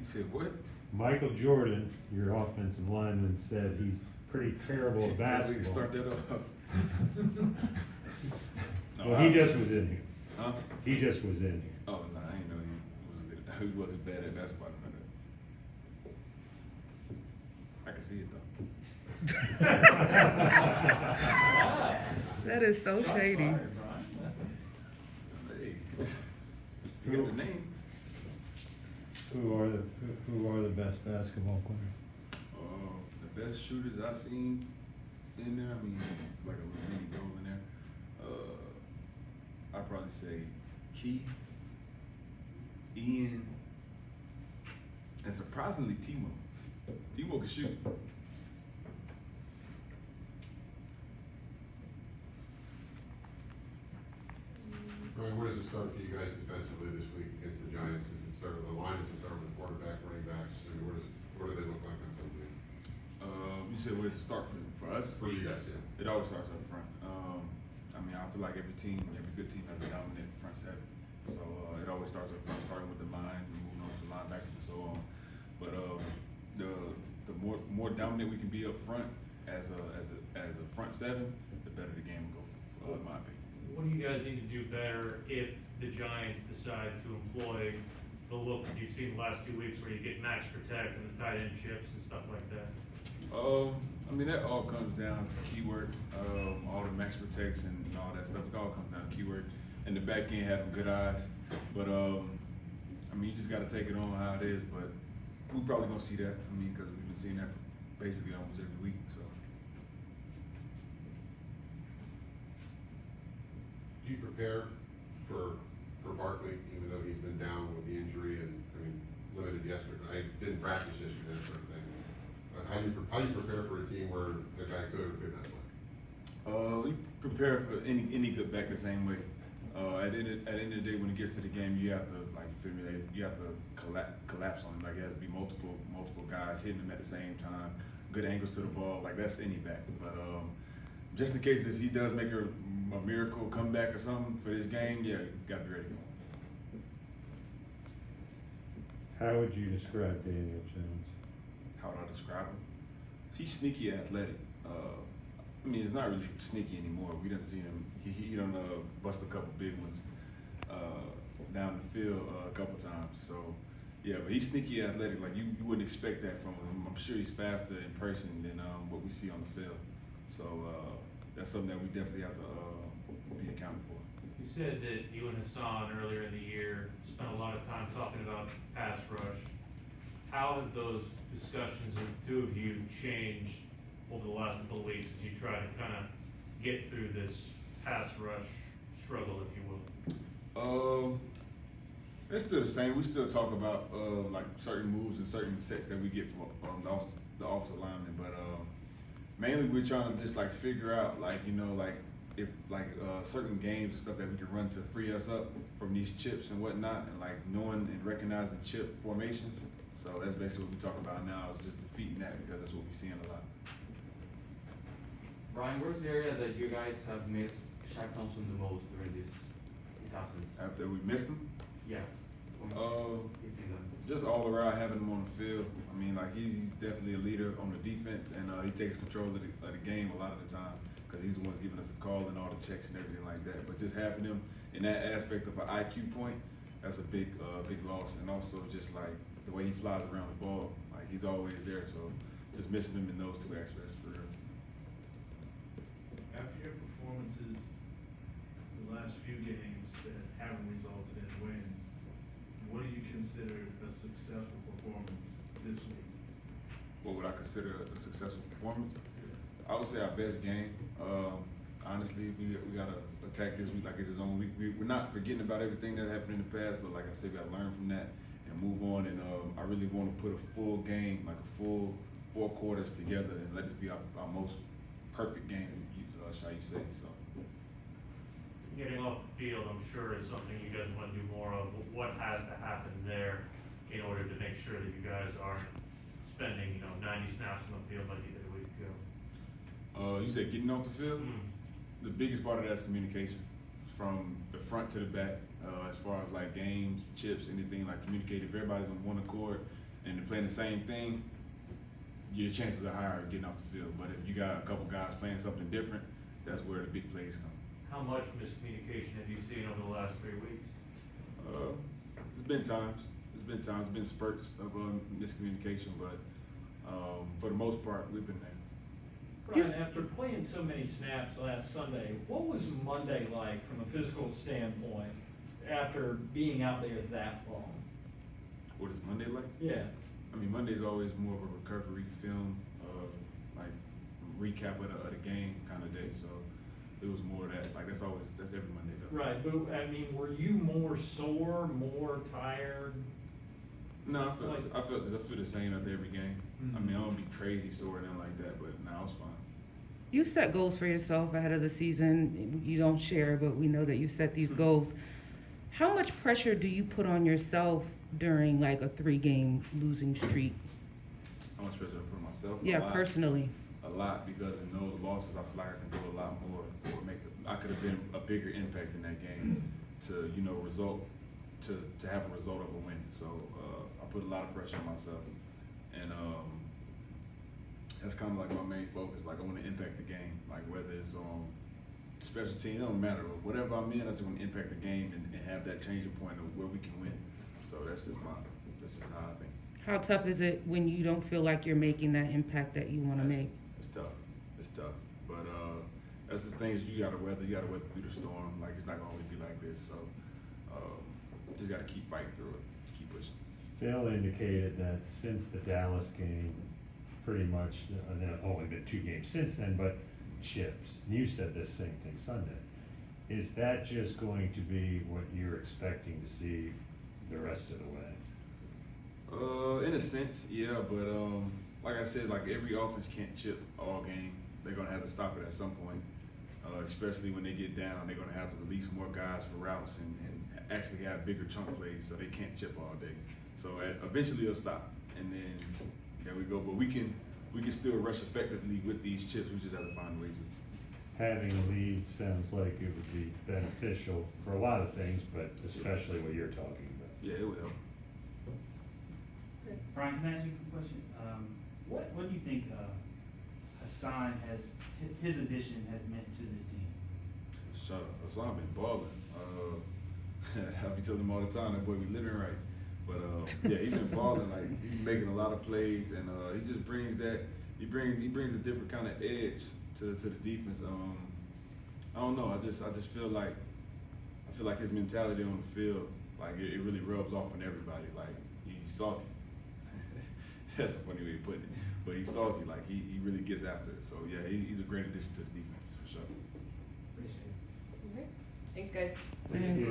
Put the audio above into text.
You said what? Michael Jordan, your offensive lineman, said he's pretty terrible at We can basketball. start that up. No, Well, he just was in here. Huh? He just was in here. Oh, no, I didn't know he wasn't bad at basketball. I can see it though. That is so shady. Hey, you got the name. Who are the best basketball players? The best shooters I've seen in there, I mean, like a mini goal in there. I'd probably say Keith, Ian, and surprisingly Timo. Timo can shoot. Ryan, where does it start for you guys defensively this week against the Giants? Does it start with the line? Does it start with the quarterback, running backs? I mean, what do they look like offensively? You said where does it start for us? For you guys, yeah. It always starts up front. I mean, I feel like every good team has a dominant front seven. So it always starts up front, starting with the line, and moving on to the linebackers and so on. But the more dominant we can be up front as a front seven, the better the game will go, in my opinion. What do you guys need to do better if the Giants decide to employ the look that you've seen the last 2 weeks where you get max protect and the tight end chips and stuff like that? I mean, that all comes down to keyword, all the max protects and all that stuff. It all comes down to keyword. And the back end having good eyes. But, I mean, you just got to take it on how it is. But we're probably going to see that. I mean, because we've been seeing that basically almost every week. So. Do you prepare for Barkley, even though he's been down with the injury and, I mean, limited yesterday? I didn't practice yesterday, that sort of thing. How do you prepare for a team where the guy could or could not play? You prepare for any good back the same way. At the end of the day, when it gets to the game, you have to you have to collapse on him. Like it has to be multiple guys hitting him at the same time, good angles to the ball. Like that's any back. But just in case if he does make a miracle comeback or something for this game, yeah, you got to be ready to go. How would you describe Daniel Jones? How would I describe him? He's sneaky athletic. I mean, it's not really sneaky anymore. We didn't see him. He done bust a couple big ones down the field a couple times. So yeah, but he's sneaky athletic. Like you wouldn't expect that from him. I'm sure he's faster in person than what we see on the field. So that's something that we definitely have to be accounted for. You said that you and Hasan earlier in the year spent a lot of time talking about pass rush. How have those discussions with the two of you changed over the last couple of weeks as you try to kind of get through this pass rush struggle, if you will? It's still the same. We still talk about like certain moves and certain sets that we get from the offensive linemen, but mainly we're trying to just like figure out like if certain games and stuff that we can run to free us up from these chips and whatnot, and like knowing and recognizing chip formations. So that's basically what we talk about now, is just defeating that, because that's what we're seeing a lot. Brian, where's the area that you guys have missed Shaq Thompson the most during his absence? After we missed him, Yeah. just all around having him on the field. I mean, like he's definitely a leader on the defense, and he takes control of the game a lot of the time, because he's the one's giving us the call and all the checks and everything like that. But just having him in that aspect of an IQ point, that's a big loss. And also just like the way he flies around the ball, like he's always there. So just missing him in those two aspects for real. After your performances the last few games that haven't resulted in wins, what do you consider a successful performance this week? What would I consider a successful performance? I would say our best game. Honestly, we gotta attack this week like it's his own week. We're not forgetting about everything that happened in the past, but like I said, we gotta learn from that and move on. And I really want to put a full game, like a full 4 quarters together, and let this be our most perfect game, shall you say? So. Getting off the field, I'm sure, is something you guys want to do more of. What has to happen there in order to make sure that you guys aren't spending 90 snaps on the field like you did a week ago? You said getting off the field? Mm. The biggest part of that is communication, from the front to the back, as far as like games, chips, anything like communicate. If everybody's on one accord, and they're playing the same thing, your chances are higher of getting off the field. But if you got a couple guys playing something different, that's where the big plays come. How much miscommunication have you seen over the last 3 weeks? There's been times. There's been spurts of miscommunication, but for the most part, we've been there. Brian, after playing so many snaps last Sunday, what was Monday like from a physical standpoint after being out there that long? What is Monday like? Yeah. I mean, Monday's always more of a recovery film, like recap of the game kind of day. So it was more of that. Like that's every Monday though. Right, but I mean, were you more sore, more tired? No, I felt the same after every game. I Mhm. mean, I don't be crazy sore or nothing like that, but no, I was fine. You set goals for yourself ahead of the season. You don't share, but we know that you set these goals. How much pressure do you put on yourself during like a 3-game losing streak? How much pressure I put on myself? Yeah, A lot. personally. A lot, because in those losses, I feel like I can do a lot more, or I could have been a bigger impact in that game to have a result of a win. So I put a lot of pressure on myself, and that's kind of like my main focus. Like I want to impact the game, like whether it's on special team, it don't matter. Whatever I'm in, I just want to impact the game and have that changing point of where we can win. So that's just how I think. How tough is it when you don't feel like you're making that impact that you want to make? It's tough. But that's just things you gotta weather. You gotta weather through the storm. Like it's not gonna always be like this. So just gotta keep fighting through it. Just keep pushing. Phil indicated that since the Dallas game, pretty much, there have only been 2 games since then, but chips. And you said this same thing Sunday. Is that just going to be what you're expecting to see the rest of the way? In a sense, yeah, but like I said, like every offense can't chip all game. They're gonna have to stop it at some point. Especially when they get down, they're gonna have to release more guys for routes and actually have bigger chunk plays, so they can't chip all day. So eventually it'll stop, and then there we go. But we can still rush effectively with these chips. We just have to find ways. Having a lead sounds like it would be beneficial for a lot of things, but especially what you're talking about. Yeah, it would help. Brian, can I ask you a question? What do you think Hasan his addition has meant to this team? So Hasan been balling. I be telling him all the time, that boy be living right. But yeah, he's been balling. Like he's making a lot of plays, and he just brings that. He brings a different kind of edge to the defense. I don't know. I just feel like his mentality on the field, like it really rubs off on everybody. Like he's salty. That's a funny way of putting it. But he's salty. Like he really gets after it. So yeah, he's a great addition to the defense for sure. Appreciate it. Okay. Thanks, guys. Thanks.